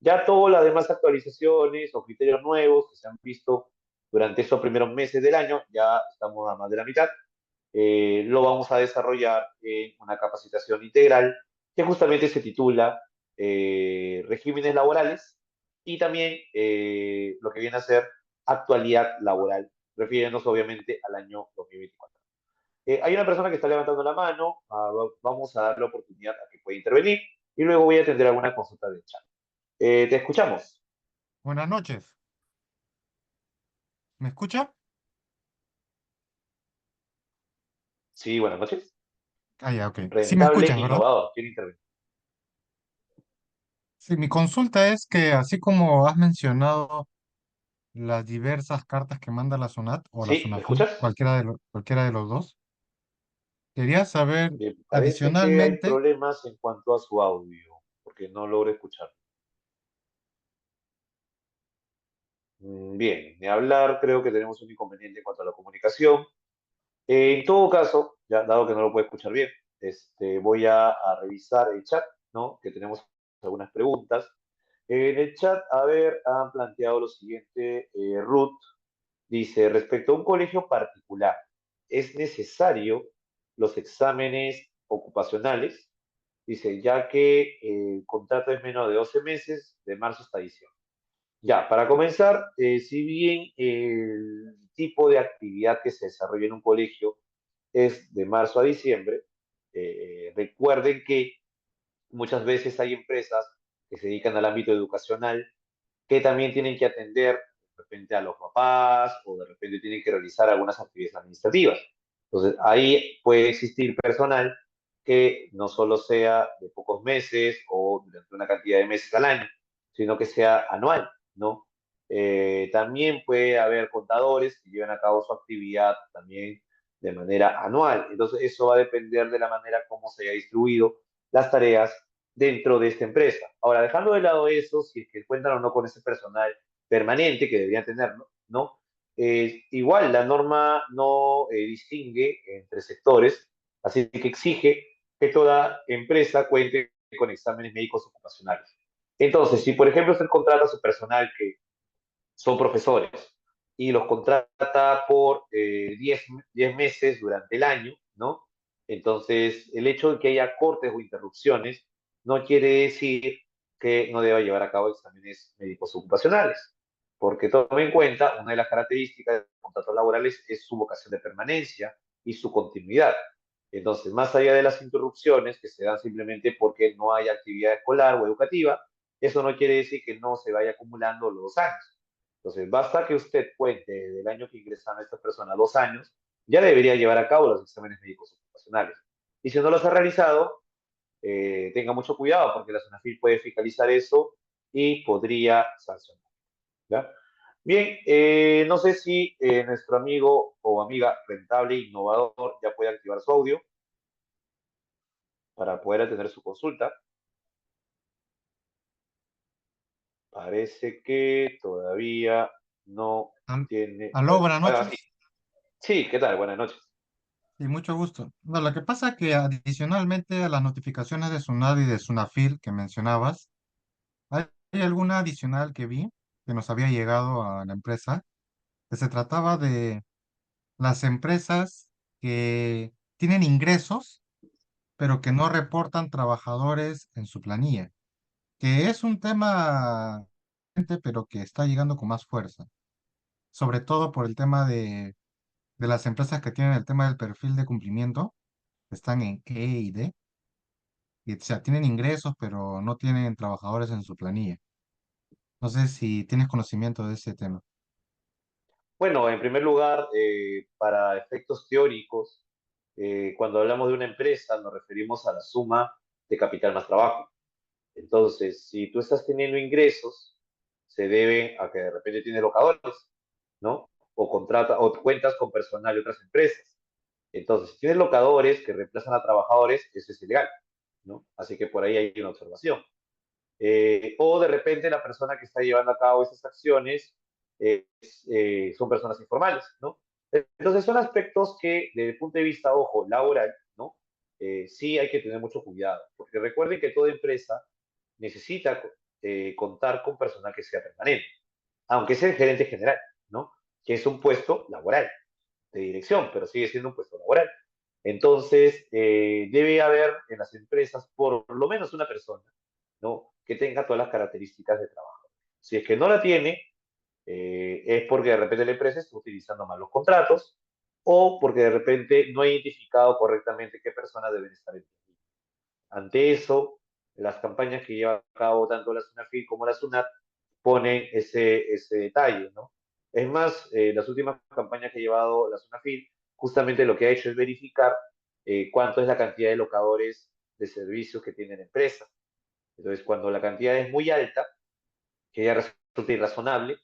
Ya todas las demás actualizaciones o criterios nuevos que se han visto durante estos primeros meses del año, ya estamos a más de la mitad, lo vamos a desarrollar en una capacitación integral que justamente se titula Regímenes laborales y también lo que viene a ser actualidad laboral, refiriéndonos obviamente al año 2024. Hay una persona que está levantando la mano, vamos a dar la oportunidad a que pueda intervenir y luego voy a atender alguna consulta del chat. Te escuchamos. Buenas noches. ¿Me escucha? Sí, buenas noches. Ah, ya, ok. Sí me Rentable, escuchas, ¿verdad? innovador. ¿Quiere intervenir? Sí, mi consulta es que así como has mencionado las diversas cartas que manda la SUNAT o la Sí, ¿me SUNAFIL, escuchas? cualquiera de los dos, quería saber Parece que hay adicionalmente, problemas en cuanto a su audio, porque no logro escuchar. Bien, de hablar creo que tenemos un inconveniente en cuanto a la comunicación. En todo caso, ya dado que no lo puedo escuchar bien, voy a revisar el chat, ¿no? Que tenemos algunas preguntas. En el chat, a ver, han planteado lo siguiente, Ruth dice, respecto a un colegio particular, ¿es necesario los exámenes ocupacionales? Dice, ya que el contrato es menos de 12 meses, de marzo hasta diciembre. Ya, para comenzar, si bien el tipo de actividad que se desarrolla en un colegio es de marzo a diciembre, recuerden que muchas veces hay empresas que se dedican al ámbito educacional que también tienen que atender de repente a los papás o de repente tienen que realizar algunas actividades administrativas. Entonces, ahí puede existir personal que no solo sea de pocos meses o durante una cantidad de meses al año, sino que sea anual, ¿no? También puede haber contadores que lleven a cabo su actividad también de manera anual. Entonces, eso va a depender de la manera como se haya distribuido las tareas dentro de esta empresa. Ahora, dejando de lado eso, si es que cuentan o no con ese personal permanente que deberían tenerlo, ¿no? Igual la norma no distingue entre sectores, así que exige que toda empresa cuente con exámenes médicos ocupacionales. Entonces, si por ejemplo usted contrata a su personal que son profesores y los contrata por 10 meses durante el año, ¿no? Entonces, el hecho de que haya cortes o interrupciones no quiere decir que no deba llevar a cabo exámenes médicos ocupacionales, porque tome en cuenta, una de las características de los contratos laborales es su vocación de permanencia y su continuidad. Entonces, más allá de las interrupciones que se dan simplemente porque no hay actividad escolar o educativa, eso no quiere decir que no se vaya acumulando los 2 años. Entonces, basta que usted cuente del año que ingresaron estas personas 2 años, ya debería llevar a cabo los exámenes médicos ocupacionales. Y si no los ha realizado, tenga mucho cuidado porque la SUNAFIL puede fiscalizar eso y podría sancionar. ¿Ya? Bien, no sé si nuestro amigo o amiga rentable innovador ya puede activar su audio para poder atender su consulta. Parece que todavía no Al- tiene. Aló, buenas Ah, sí. noches. Sí, ¿qué tal? Buenas noches. Y mucho gusto. No, lo que pasa es que adicionalmente a las notificaciones de SUNAT y de SUNAFIL que mencionabas, hay alguna adicional que vi que nos había llegado a la empresa, que se trataba de las empresas que tienen ingresos, pero que no reportan trabajadores en su planilla, que es un tema, pero que está llegando con más fuerza, sobre todo por el tema de las empresas que tienen el tema del perfil de cumplimiento, que están en E y D, y, o sea, tienen ingresos, pero no tienen trabajadores en su planilla. No sé si tienes conocimiento de ese tema. Bueno, en primer lugar, para efectos teóricos, cuando hablamos de una empresa nos referimos a la suma de capital más trabajo. Entonces, si tú estás teniendo ingresos, se debe a que de repente tienes locadores, ¿no? O contrata, o cuentas con personal de otras empresas. Entonces, si tienes locadores que reemplazan a trabajadores, eso es ilegal, ¿no? Así que por ahí hay una observación. O de repente la persona que está llevando a cabo esas acciones son personas informales, ¿no? Entonces son aspectos que desde el punto de vista, ojo, laboral, ¿no? Sí hay que tener mucho cuidado, porque recuerden que toda empresa necesita contar con personal que sea permanente, aunque sea el gerente general, ¿no? Que es un puesto laboral, de dirección, pero sigue siendo un puesto laboral. Entonces, debe haber en las empresas por lo menos una persona, ¿no? Que tenga todas las características de trabajo. Si es que no la tiene, es porque de repente la empresa está utilizando mal los contratos o porque de repente no ha identificado correctamente qué personas deben estar en. Ante eso, las campañas que lleva a cabo tanto la SUNAFIL como la SUNAT ponen ese detalle, ¿no? Es más, las últimas campañas que ha llevado la SUNAFIL, justamente lo que ha hecho es verificar cuánto es la cantidad de locadores de servicios que tiene la empresa. Entonces, cuando la cantidad es muy alta, que ya resulta irrazonable,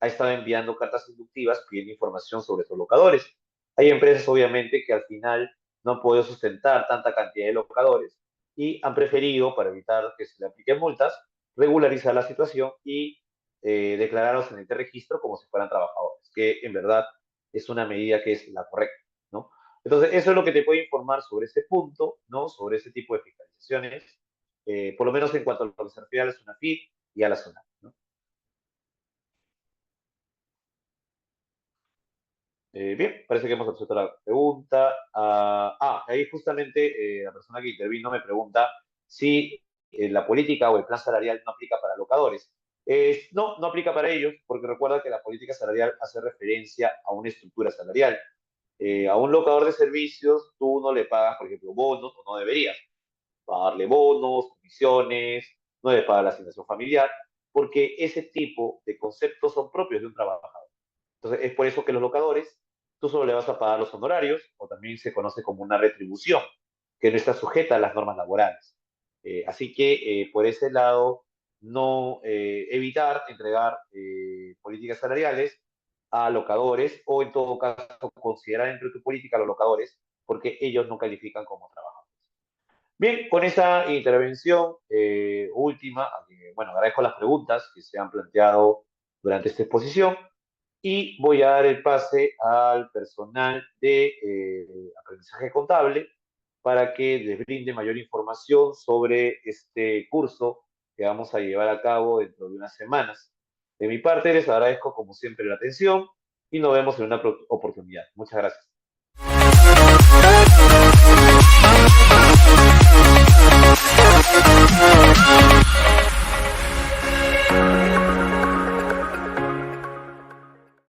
ha estado enviando cartas inductivas pidiendo información sobre esos locadores. Hay empresas, obviamente, que al final no han podido sustentar tanta cantidad de locadores y han preferido, para evitar que se le apliquen multas, regularizar la situación y declararlos en el registro como si fueran trabajadores, que en verdad es una medida que es la correcta, ¿no? Entonces, eso es lo que te puedo informar sobre ese punto, ¿no? Sobre ese tipo de fiscalizaciones, por lo menos en cuanto a lo que se refiere a la SUNAFID y a la zona, ¿no? Bien, parece que hemos resuelto la pregunta. Ahí justamente la persona que intervino me pregunta si la política o el plan salarial no aplica para locadores. No, no aplica para ellos, porque recuerda que la política salarial hace referencia a una estructura salarial. A un locador de servicios tú no le pagas, por ejemplo, bonos, o no deberías pagarle bonos, comisiones, no debes pagar la asignación familiar, porque ese tipo de conceptos son propios de un trabajador. Entonces, es por eso que los locadores, tú solo le vas a pagar los honorarios, o también se conoce como una retribución, que no está sujeta a las normas laborales. Así que, por ese lado, no evitar entregar políticas salariales a locadores, o en todo caso, considerar dentro de tu política a los locadores, porque ellos no califican como trabajadores. Bien, con esa intervención última, bueno, agradezco las preguntas que se han planteado durante esta exposición y voy a dar el pase al personal de aprendizaje contable para que les brinde mayor información sobre este curso que vamos a llevar a cabo dentro de unas semanas. De mi parte, les agradezco como siempre la atención y nos vemos en una oportunidad. Muchas gracias.